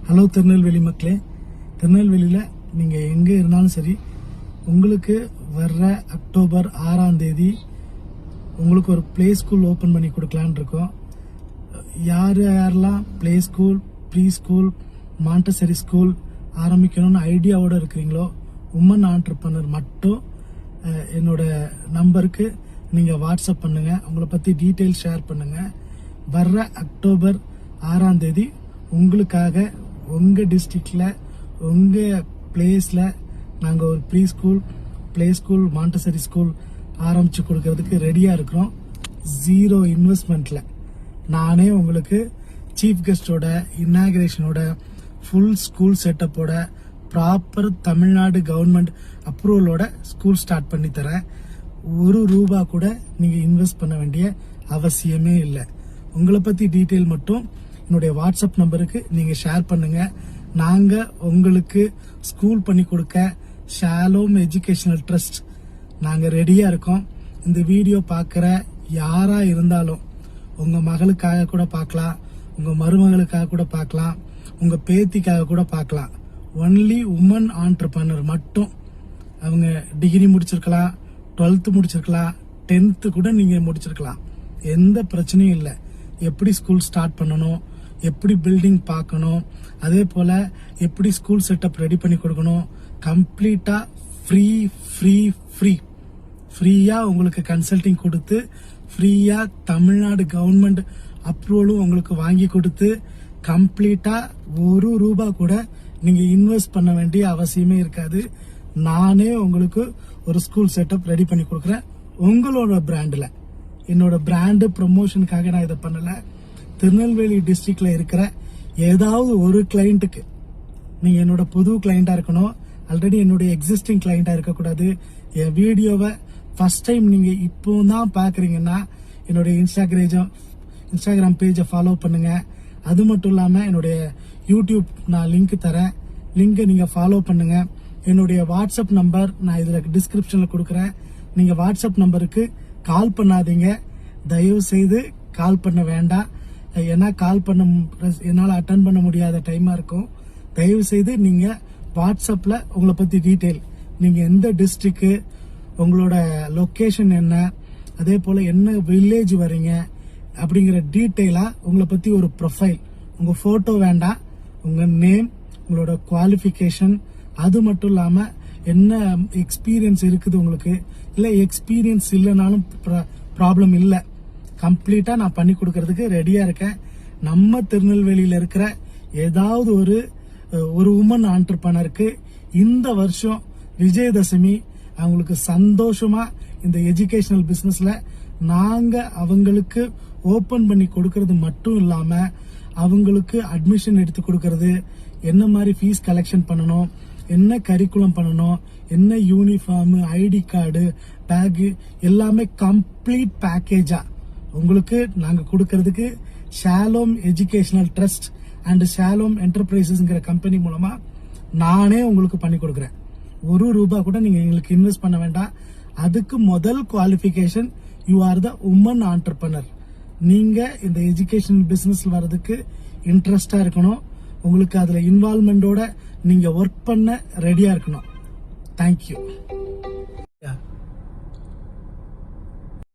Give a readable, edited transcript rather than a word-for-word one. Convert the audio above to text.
Hello Tirunelveli மக்களே, திருநெல்வேலியில் நீங்கள் எங்கே இருந்தாலும் சரி, உங்களுக்கு வர்ற அக்டோபர் 6ஆம் தேதி உங்களுக்கு ஒரு ப்ளே ஸ்கூல் ஓப்பன் பண்ணி கொடுக்கலான்னு இருக்கோம். யாரெல்லாம் play school, pre school, Montessori school ஆரம்பிக்கணும்னு ஐடியாவோடு இருக்கிறீங்களோ, உமன் ஆண்டர்பிரனர் மட்டும் என்னோட நம்பருக்கு நீங்கள் வாட்ஸ்அப் பண்ணுங்கள். உங்களை பற்றி டீட்டெயில் ஷேர் பண்ணுங்கள். வர்ற அக்டோபர் 6ஆம் தேதி உங்களுக்காக உங்கள் டிஸ்ட்ரிக்டில் உங்கள் பிளேஸில் நாங்கள் ஒரு pre school, play school, Montessori school ஆரம்பித்து கொடுக்கறதுக்கு ரெடியாக இருக்கிறோம். 0 இன்வெஸ்ட்மெண்ட்டில் நானே உங்களுக்கு சீஃப் கெஸ்டோட இன்னாகிரேஷனோட ஃபுல் ஸ்கூல் செட்டப்போட ப்ராப்பர் தமிழ்நாடு கவர்மெண்ட் அப்ரூவலோட ஸ்கூல் ஸ்டார்ட் பண்ணி தரேன். ₹1 கூட நீங்கள் இன்வெஸ்ட் பண்ண வேண்டிய அவசியமே இல்லை. உங்களை பற்றி டீட்டெயில் மட்டும் என்னுடைய வாட்ஸ்அப் நம்பருக்கு நீங்கள் ஷேர் பண்ணுங்க. நாங்கள் உங்களுக்கு ஸ்கூல் பண்ணி கொடுக்க ஷாலோம் எஜுகேஷனல் ட்ரஸ்ட் நாங்கள் ரெடியாக இருக்கோம். இந்த வீடியோ பார்க்குற யாராக இருந்தாலும் உங்கள் மகளுக்காக கூட பார்க்கலாம், உங்கள் மருமகளுக்காக கூட பார்க்கலாம், உங்கள் பேத்திக்காக கூட பார்க்கலாம். ஒன்லி உமன் ஆண்டர்பிரனர் மட்டும். அவங்க டிகிரி முடிச்சிருக்கலாம், 12th முடிச்சிருக்கலாம், 10th கூட நீங்கள் முடிச்சிருக்கலாம். எந்த பிரச்சனையும் இல்லை. எப்படி ஸ்கூல் ஸ்டார்ட் பண்ணணும், எப்படி பில்டிங் பார்க்கணும், அதே போல் எப்படி ஸ்கூல் செட்டப் ரெடி பண்ணி கொடுக்கணும், கம்ப்ளீட்டாக ஃப்ரீயாக உங்களுக்கு கன்சல்டிங் கொடுத்து, ஃப்ரீயாக தமிழ்நாடு கவர்மெண்ட் அப்ரூவலும் உங்களுக்கு வாங்கி கொடுத்து, கம்ப்ளீட்டாக ₹1 கூட நீங்கள் இன்வெஸ்ட் பண்ண வேண்டிய அவசியமே இருக்காது. நானே உங்களுக்கு ஒரு ஸ்கூல் செட்டப் ரெடி பண்ணி கொடுக்குறேன். உங்களோட பிராண்டில், என்னோட பிராண்டு ப்ரமோஷனுக்காக நான் இதை பண்ணல. திருநெல்வேலி டிஸ்ட்ரிக்ட்ல இருக்கிற ஏதாவது ஒரு கிளைண்ட்டுக்கு, நீங்க என்னோட புது கிளைண்டா இருக்கணும், ஆல்ரெடி என்னுடைய எக்ஸிஸ்டிங் கிளைண்டா இருக்கக்கூடாது. என் வீடியோவை ஃபர்ஸ்ட் டைம் நீங்க இப்போ தான் பாக்குறீங்கன்னா என்னுடைய இன்ஸ்டாகிராம் பேஜை ஃபாலோ பண்ணுங்க. அது மட்டும் இல்லாம என்னுடைய யூடியூப் நான் லிங்க் தரேன், லிங்கை நீங்க ஃபாலோ பண்ணுங்க. என்னுடைய வாட்ஸ்அப் நம்பர் நான் இதுல டிஸ்கிரிப்ஷன்ல கொடுக்குறேன். நீங்க வாட்ஸ்அப் நம்பருக்கு கால் பண்ணாதீங்க, தயவு செய்து கால் பண்ண வேண்டாம். ஏன்னா என்னால் அட்டன் பண்ண முடியாத டைமா இருக்கும். தயவு செய்து நீங்க வாட்ஸ்அப்ல உங்களை பத்தி டீட்டெயில், நீங்க எந்த டிஸ்ட்ரிக்ட், உங்களோட லொகேஷன் என்ன, அதே போல என்ன வில்லேஜ் வரீங்க அப்படிங்கிற டீட்டெயிலா உங்களை பத்தி ஒரு ப்ரொஃபைல், உங்க போட்டோ வேண்டாம், உங்க நேம், உங்களோட குவாலிஃபிகேஷன், அது மட்டும் இல்லாம என்ன எக்ஸ்பீரியன்ஸ் இருக்குது உங்களுக்கு, இல்ல எக்ஸ்பீரியன்ஸ் இல்லைனாலும் ப்ராப்ளம் இல்லை, கம்ப்ளீட்டா நான் பண்ணி கொடுக்கறதுக்கு ரெடியா இருக்கேன். நம்ம திருநெல்வேலியில இருக்கிற ஏதாவது ஒரு உமன் ஆண்டர்பிரனருக்கு இந்த வருஷம் விஜயதசமி அவங்களுக்கு சந்தோஷமா இந்த எஜுகேஷனல் பிசினஸ்ல நாங்க அவங்களுக்கு ஓபன் பண்ணி கொடுக்கறது மட்டும் இல்லாம அவங்களுக்கு அட்மிஷன் எடுத்து கொடுக்கறது, என்ன மாதிரி ஃபீஸ் கலெக்ஷன் பண்ணணும், என்ன கரிக்குலம் பண்ணணும், என்ன யூனிஃபார்ம், ஐடி கார்டு, பேக் எல்லாமே கம்ப்ளீட் பேக்கேஜா உங்களுக்கு நாங்க கொடுக்கறதுக்கு Shalom educational trust and Shalom என்டர்பிரைசஸ்ங்கிற கம்பெனி மூலமா நானே உங்களுக்கு பண்ணி கொடுக்குறேன். ₹1 கூட நீங்க எங்களுக்கு இன்வெஸ்ட் பண்ண வேண்டாம். அதுக்கு முதல் qualification, you are the woman entrepreneur. நீங்க இந்த எஜுகேஷன் பிசினஸ் வர்றதுக்கு இன்ட்ரெஸ்டா இருக்கணும், உங்களுக்கு அதுல இன்வால்வ்மெண்டோட நீங்க ஒர்க் பண்ண ரெடியா இருக்கணும். தேங்க்யூ.